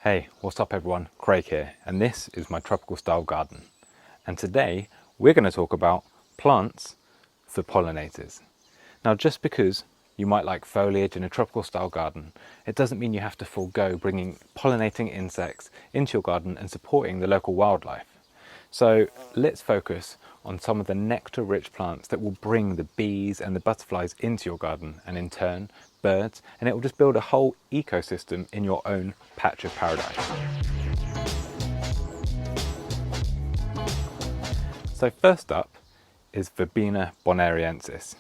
Hey, what's up everyone? Craig here, and this is my tropical style garden. And today we're going to talk about plants for pollinators. Now, just because you might like foliage in a tropical style garden, it doesn't mean you have to forego bringing pollinating insects into your garden and supporting the local wildlife. So let's focus on some of the nectar-rich plants that will bring the bees and the butterflies into your garden, and in turn birds, and it will just build a whole ecosystem in your own patch of paradise. So first up is Verbena bonariensis.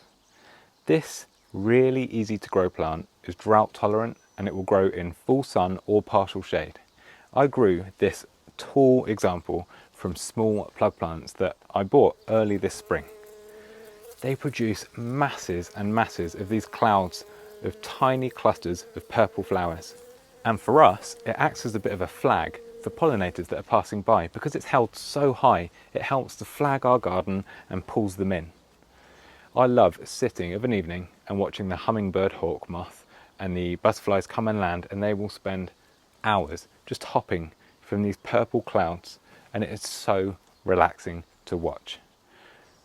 This really easy to grow plant is drought tolerant and it will grow in full sun or partial shade. I grew this tall example from small plug plants that I bought early this spring. They produce masses and masses of these clouds of tiny clusters of purple flowers. And for us, it acts as a bit of a flag for pollinators that are passing by. Because it's held so high, it helps to flag our garden and pulls them in. I love sitting of an evening and watching the hummingbird hawk moth and the butterflies come and land, and they will spend hours just hopping from these purple clouds, and it is so relaxing to watch.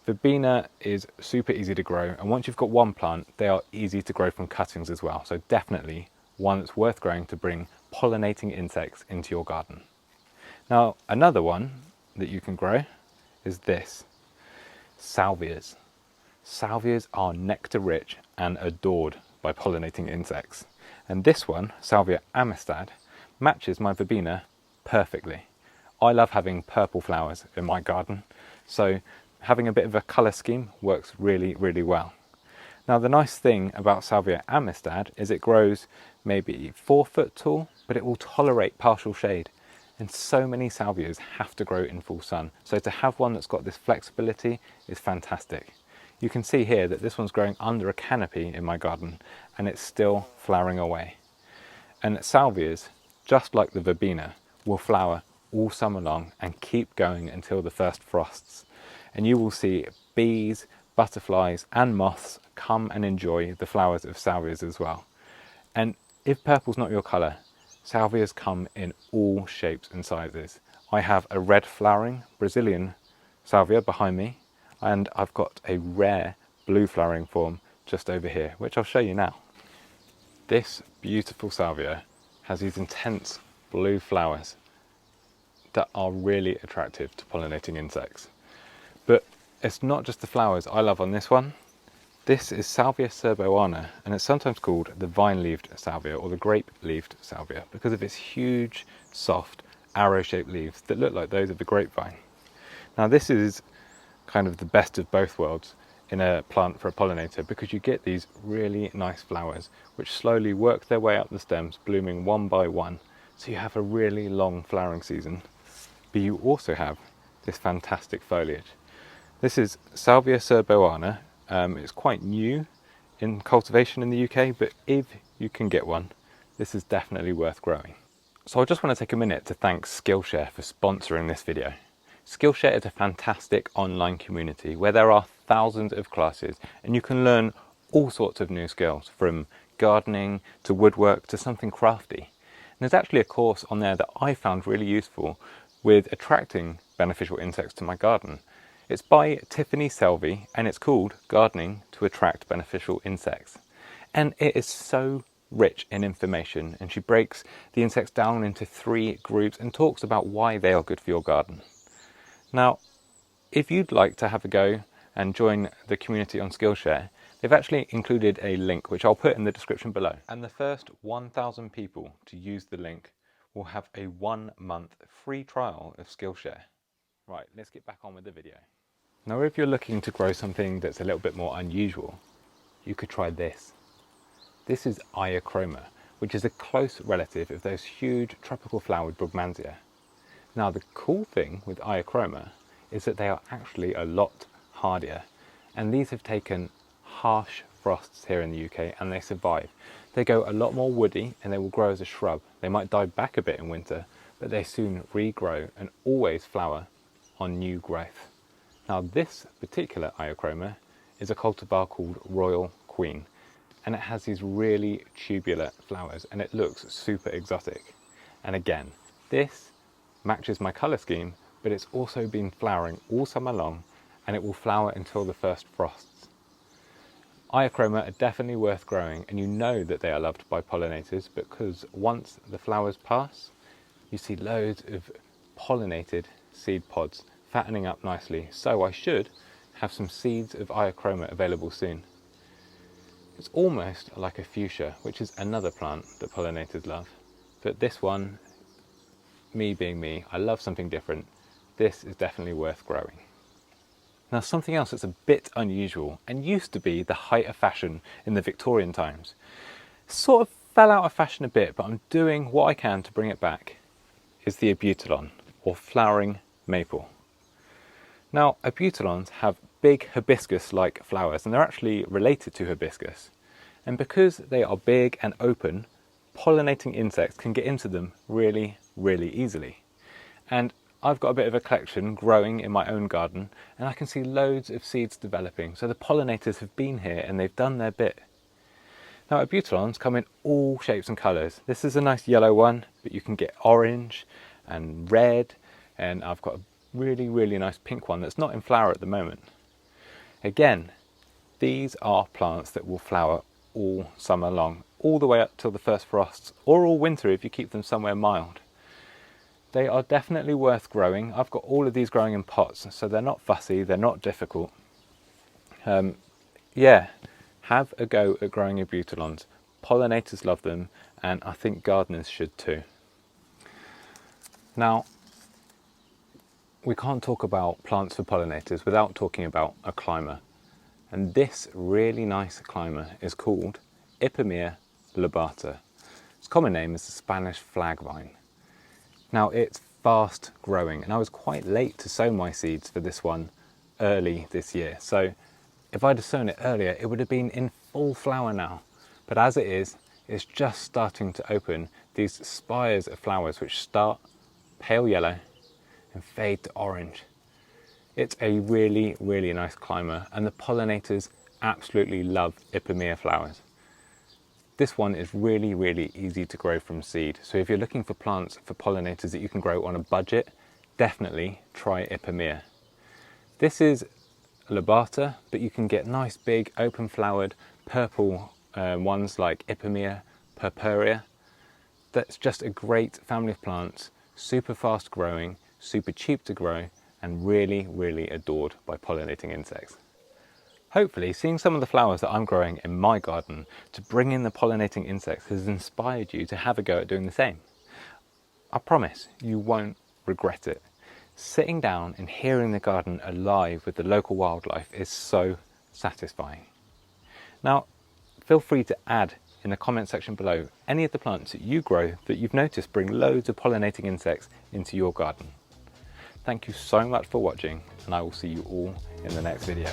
Verbena is super easy to grow, and once you've got one plant, they are easy to grow from cuttings as well. So definitely one that's worth growing to bring pollinating insects into your garden. Now, another one that you can grow is this, salvias. Salvias are nectar rich and adored by pollinating insects. And this one, Salvia Amistad, matches my Verbena perfectly. I love having purple flowers in my garden, so having a bit of a colour scheme works really, really well. Now, the nice thing about Salvia Amistad is it grows maybe 4 foot tall, but it will tolerate partial shade. And so many salvias have to grow in full sun. So to have one that's got this flexibility is fantastic. You can see here that this one's growing under a canopy in my garden and it's still flowering away. And salvias, just like the Verbena, will flower all summer long and keep going until the first frosts. And you will see bees, butterflies and moths come and enjoy the flowers of salvias as well. And if purple's not your colour, salvias come in all shapes and sizes. I have a red flowering Brazilian salvia behind me, and I've got a rare blue flowering form just over here, which I'll show you now. This beautiful salvia has these intense blue flowers that are really attractive to pollinating insects. But it's not just the flowers I love on this one. This is Salvia serboana, and it's sometimes called the vine-leaved salvia or the grape-leaved salvia because of its huge, soft, arrow-shaped leaves that look like those of the grapevine. Now, this is kind of the best of both worlds in a plant for a pollinator because you get these really nice flowers which slowly work their way up the stems, blooming one by one. So you have a really long flowering season, but you also have this fantastic foliage. This is Salvia serboana. It's quite new in cultivation in the UK, but if you can get one, this is definitely worth growing. So I just want to take a minute to thank Skillshare for sponsoring this video. Skillshare is a fantastic online community where there are thousands of classes and you can learn all sorts of new skills, from gardening to woodwork to something crafty. And there's actually a course on there that I found really useful with attracting beneficial insects to my garden. It's by Tiffany Selby and it's called Gardening to Attract Beneficial Insects. And it is so rich in information, and she breaks the insects down into 3 groups and talks about why they are good for your garden. Now, if you'd like to have a go and join the community on Skillshare, they've actually included a link which I'll put in the description below. And the first 1,000 people to use the link will have a 1-month free trial of Skillshare. Right, let's get back on with the video. Now, if you're looking to grow something that's a little bit more unusual, you could try this. This is Iochroma, which is a close relative of those huge tropical flowered Brugmansia. Now, the cool thing with Iochroma is that they are actually a lot hardier, and these have taken harsh frosts here in the UK and they survive. They go a lot more woody and they will grow as a shrub. They might die back a bit in winter, but they soon regrow and always flower on new growth. Now, this particular Iochroma is a cultivar called Royal Queen, and it has these really tubular flowers and it looks super exotic. And again, this matches my colour scheme, but it's also been flowering all summer long, and it will flower until the first frosts. Iochroma are definitely worth growing, and you know that they are loved by pollinators because once the flowers pass, you see loads of pollinated seed pods fattening up nicely. So I should have some seeds of Iochroma available soon. It's almost like a fuchsia, which is another plant that pollinators love. But this one, me being me, I love something different. This is definitely worth growing. Now, something else that's a bit unusual and used to be the height of fashion in the Victorian times, sort of fell out of fashion a bit, but I'm doing what I can to bring it back, is the Abutilon, or flowering maple. Now, Abutilons have big hibiscus-like flowers, and they're actually related to hibiscus. And because they are big and open, pollinating insects can get into them really, really easily. And I've got a bit of a collection growing in my own garden, and I can see loads of seeds developing. So the pollinators have been here and they've done their bit. Now, Abutilons come in all shapes and colours. This is a nice yellow one, but you can get orange and red, and I've got a really, really nice pink one that's not in flower at the moment. Again, these are plants that will flower all summer long, all the way up till the first frosts, or all winter if you keep them somewhere mild. They are definitely worth growing. I've got all of these growing in pots, so they're not fussy, they're not difficult. Yeah, have a go at growing Abutilons. Pollinators love them, and I think gardeners should too. Now, we can't talk about plants for pollinators without talking about a climber. And this really nice climber is called Ipomoea lobata. Its common name is the Spanish flag vine. Now, it's fast growing, and I was quite late to sow my seeds for this one early this year. So if I'd have sown it earlier, it would have been in full flower now. But as it is, it's just starting to open these spires of flowers which start pale yellow and fade to orange. It's a really, really nice climber, and the pollinators absolutely love Ipomoea flowers. This one is really, really easy to grow from seed. So if you're looking for plants for pollinators that you can grow on a budget, definitely try Ipomoea. This is lobata, but you can get nice big open flowered purple ones like Ipomoea purpurea. That's just a great family of plants, super fast growing, super cheap to grow, and really, really adored by pollinating insects. Hopefully, seeing some of the flowers that I'm growing in my garden to bring in the pollinating insects has inspired you to have a go at doing the same. I promise you won't regret it. Sitting down and hearing the garden alive with the local wildlife is so satisfying. Now, feel free to add in the comment section below any of the plants that you grow that you've noticed bring loads of pollinating insects into your garden. Thank you so much for watching, and I will see you all in the next video.